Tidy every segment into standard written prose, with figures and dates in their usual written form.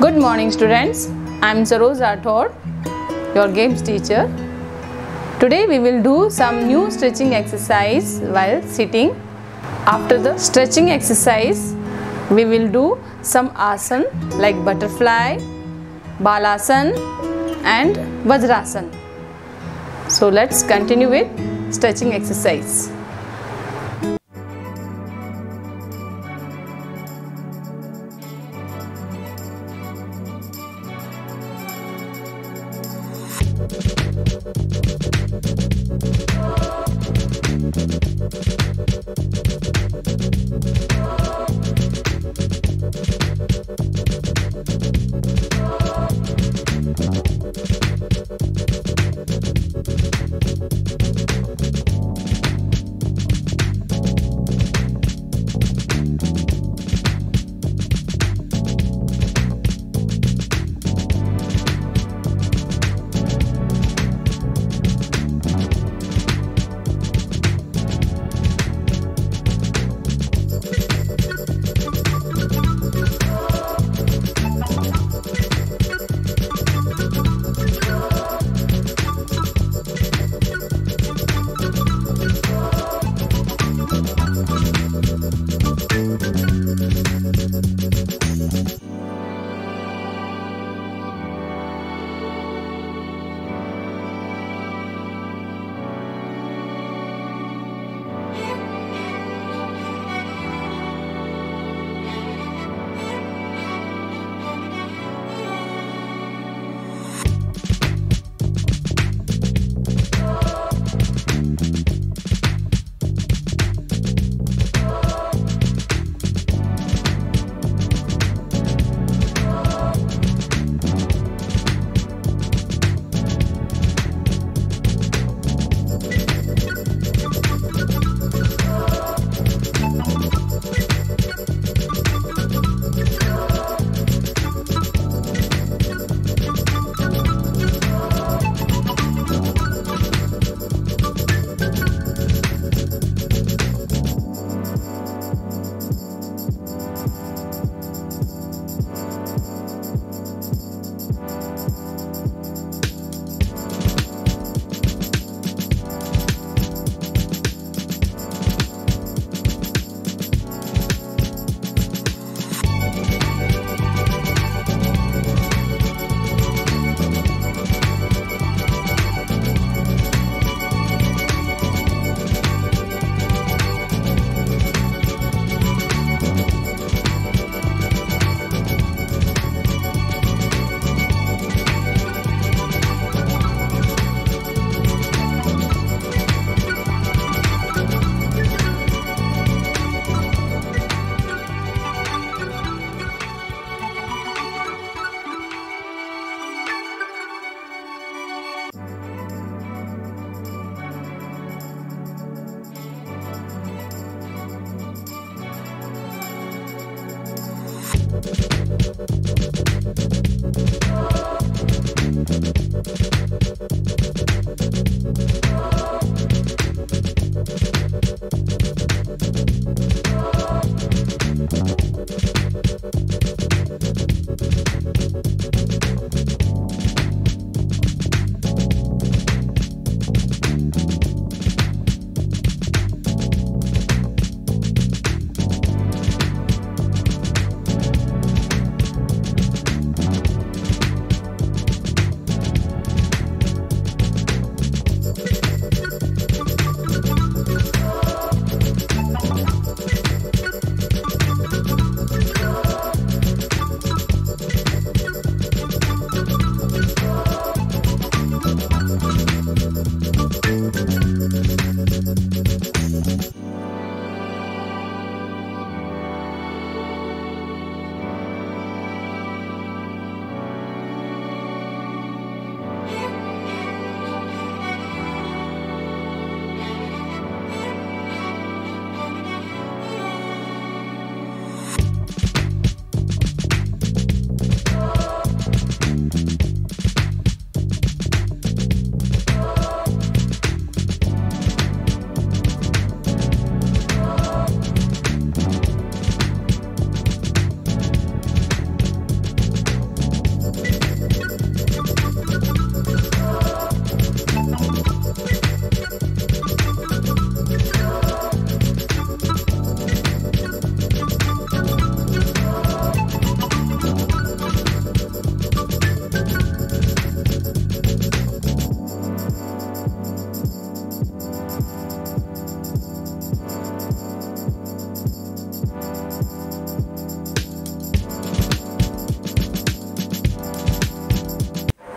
Good morning students, I am Saroj Rathod, your games teacher. Today we will do some new stretching exercise while sitting. After the stretching exercise, we will do some asan like butterfly, balasan and vajrasan. So let's continue with stretching exercise.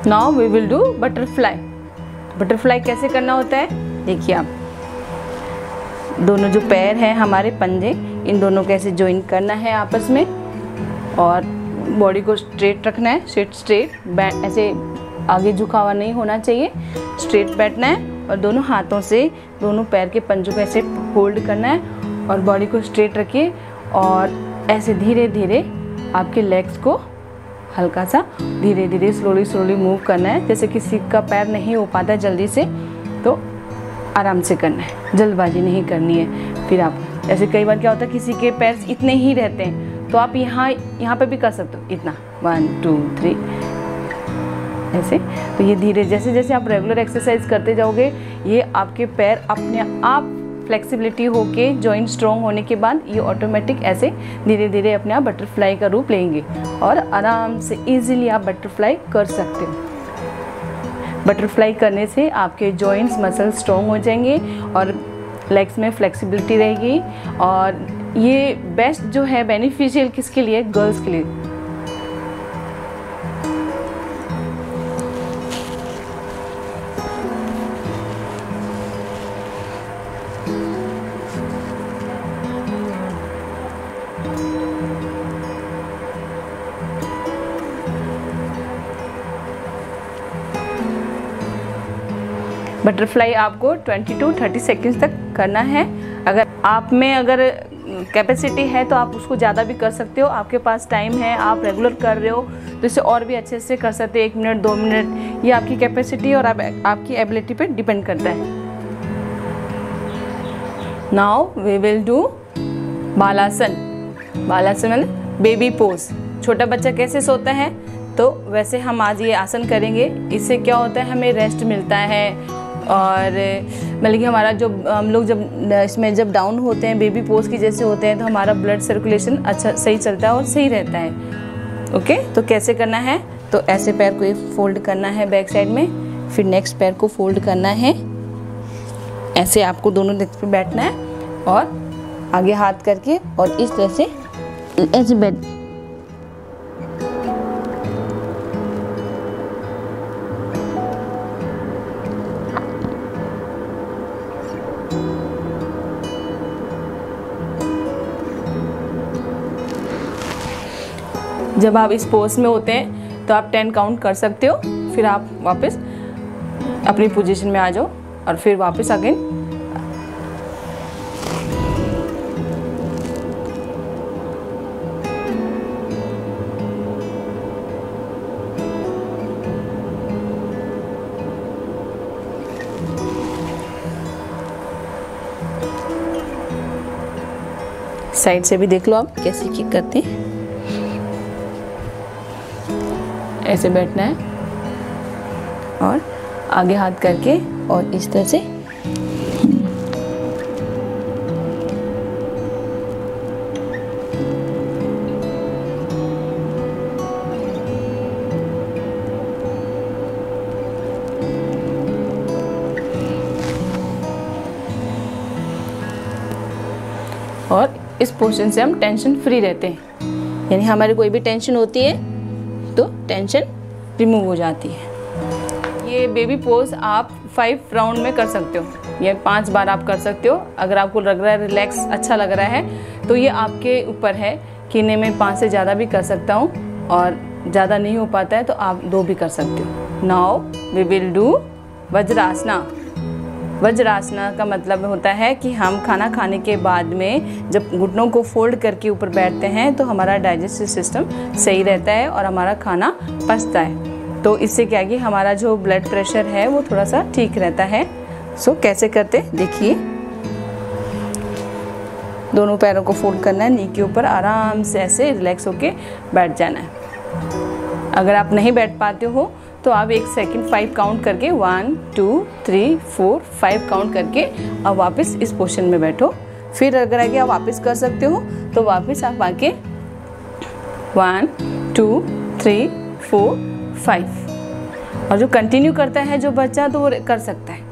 Now we will do butterfly. Butterfly कैसे करना होता है, देखिए आप दोनों जो पैर हैं हमारे पंजे, इन दोनों को ऐसे ज्वाइन करना है आपस में और बॉडी को स्ट्रेट रखना है, स्ट्रेट ऐसे आगे झुका हुआ नहीं होना चाहिए, स्ट्रेट बैठना है और दोनों हाथों से दोनों पैर के पंजों को ऐसे होल्ड करना है और बॉडी को स्ट्रेट रखिए और ऐसे धीरे धीरे आपके लेग्स को हल्का सा धीरे धीरे स्लोली मूव करना है। जैसे किसी का पैर नहीं हो पाता जल्दी से तो आराम से करना है, जल्दबाजी नहीं करनी है। फिर आप ऐसे कई बार क्या होता है किसी के पैर इतने ही रहते हैं तो आप यहाँ पे भी कर सकते हो, इतना 1 2 3 ऐसे। तो ये धीरे जैसे जैसे आप रेगुलर एक्सरसाइज करते जाओगे ये आपके पैर अपने आप फ्लेक्सिबिलिटी होके जॉइंट स्ट्रॉन्ग होने के बाद ये ऑटोमेटिक ऐसे धीरे धीरे अपने आप बटरफ्लाई का रूप लेंगे और आराम से इजीली आप बटरफ्लाई कर सकते हो। बटरफ्लाई करने से आपके जॉइंट्स मसल स्ट्रॉन्ग हो जाएंगे और लेग्स में फ्लेक्सिबिलिटी रहेगी और ये बेस्ट जो है बेनिफिशियल किसके लिए, गर्ल्स के लिए। बटरफ्लाई आपको 20 to 30 सेकेंड्स तक करना है। अगर आप में अगर कैपेसिटी है तो आप उसको ज़्यादा भी कर सकते हो, आपके पास टाइम है, आप रेगुलर कर रहे हो तो इसे और भी अच्छे से कर सकते हो। 1 मिनट 2 मिनट ये आपकी कैपेसिटी और आपकी एबिलिटी पे डिपेंड करता है। नाउ वी विल डू बालासन। बालासन मतलब बेबी पोज। छोटा बच्चा कैसे सोता है तो वैसे हम आज ये आसन करेंगे। इससे क्या होता है, हमें रेस्ट मिलता है और मतलब कि हमारा जो हम लोग जब इसमें जब डाउन होते हैं बेबी पोज की जैसे होते हैं तो हमारा ब्लड सर्कुलेशन अच्छा सही चलता है और सही रहता है। ओके, तो कैसे करना है, तो ऐसे पैर को फोल्ड करना है बैक साइड में, फिर नेक्स्ट पैर को फोल्ड करना है, ऐसे आपको दोनों लेग्स पे बैठना है और आगे हाथ करके और इस तरह से ऐसे बैठ। जब आप इस पोज में होते हैं तो आप 10 काउंट कर सकते हो, फिर आप वापस अपनी पोजीशन में आ जाओ और फिर वापस अगेन साइड से भी देख लो आप कैसे किक करते हैं। ऐसे बैठना है और आगे हाथ करके और इस तरह से और इस पोजीशन से हम टेंशन फ्री रहते हैं, यानी हमारी कोई भी टेंशन होती है तो टेंशन रिमूव हो जाती है। ये बेबी पोज आप 5 राउंड में कर सकते हो, ये 5 बार आप कर सकते हो। अगर आपको लग रहा है रिलैक्स अच्छा लग रहा है तो ये आपके ऊपर है कि नहीं मैं 5 से ज़्यादा भी कर सकता हूँ और ज़्यादा नहीं हो पाता है तो आप 2 भी कर सकते हो। Now we will do vajrasana. Vajrasana का मतलब होता है कि हम खाना खाने के बाद में जब घुटनों को फोल्ड करके ऊपर बैठते हैं तो हमारा डाइजेस्टिव सिस्टम सही रहता है और हमारा खाना पचता है। तो इससे क्या है कि हमारा जो ब्लड प्रेशर है वो थोड़ा सा ठीक रहता है। सो कैसे करते देखिए, दोनों पैरों को फोल्ड करना है, नी के ऊपर आराम से ऐसे रिलैक्स होके बैठ जाना है। अगर आप नहीं बैठ पाते हो तो आप 1 सेकंड 5 काउंट करके 1 2 3 4 5 काउंट करके अब वापस इस पोजीशन में बैठो। फिर अगर आगे आप वापस कर सकते हो तो वापस आप आके 1 2 3 4 5 और जो कंटिन्यू करता है जो बच्चा तो वो कर सकता है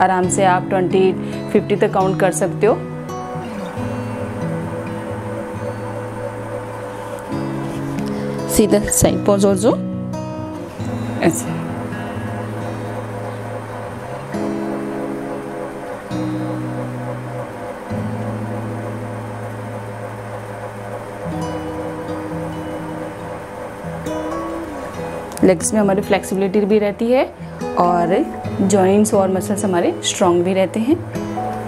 आराम से। आप 20 50 तक काउंट कर सकते हो। सीधा साइड पोज ऑल्सो ऐसे। लेग्स में हमारी फ्लेक्सिबिलिटी भी रहती है और जॉइंट्स और मसल्स हमारे स्ट्रॉन्ग भी रहते हैं,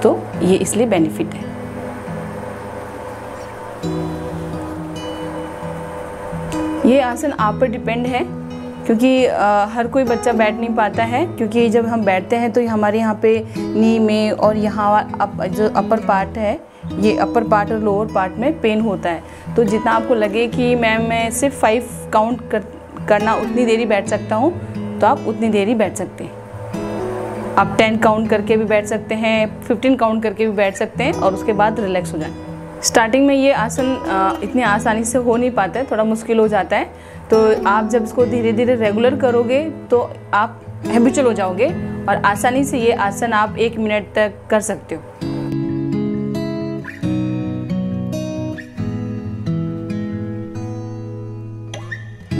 तो ये इसलिए बेनिफिट है। ये आसन आप पर डिपेंड है, क्योंकि हर कोई बच्चा बैठ नहीं पाता है, क्योंकि जब हम बैठते हैं तो हमारे यहाँ पे नी में और यहाँ जो अपर पार्ट है, ये अपर पार्ट और लोअर पार्ट में पेन होता है। तो जितना आपको लगे कि मैम मैं सिर्फ 5 काउंट करना उतनी देर ही बैठ सकता हूँ, तो आप उतनी देर ही बैठ सकते हैं। आप 10 काउंट करके भी बैठ सकते हैं, 15 काउंट करके भी बैठ सकते हैं और उसके बाद रिलैक्स हो जाएं। स्टार्टिंग में ये आसन इतनी आसानी से हो नहीं पाता है, थोड़ा मुश्किल हो जाता है। तो आप जब इसको धीरे धीरे रेगुलर करोगे तो आप हैबिचुअल हो जाओगे और आसानी से ये आसन आप 1 मिनट तक कर सकते हो।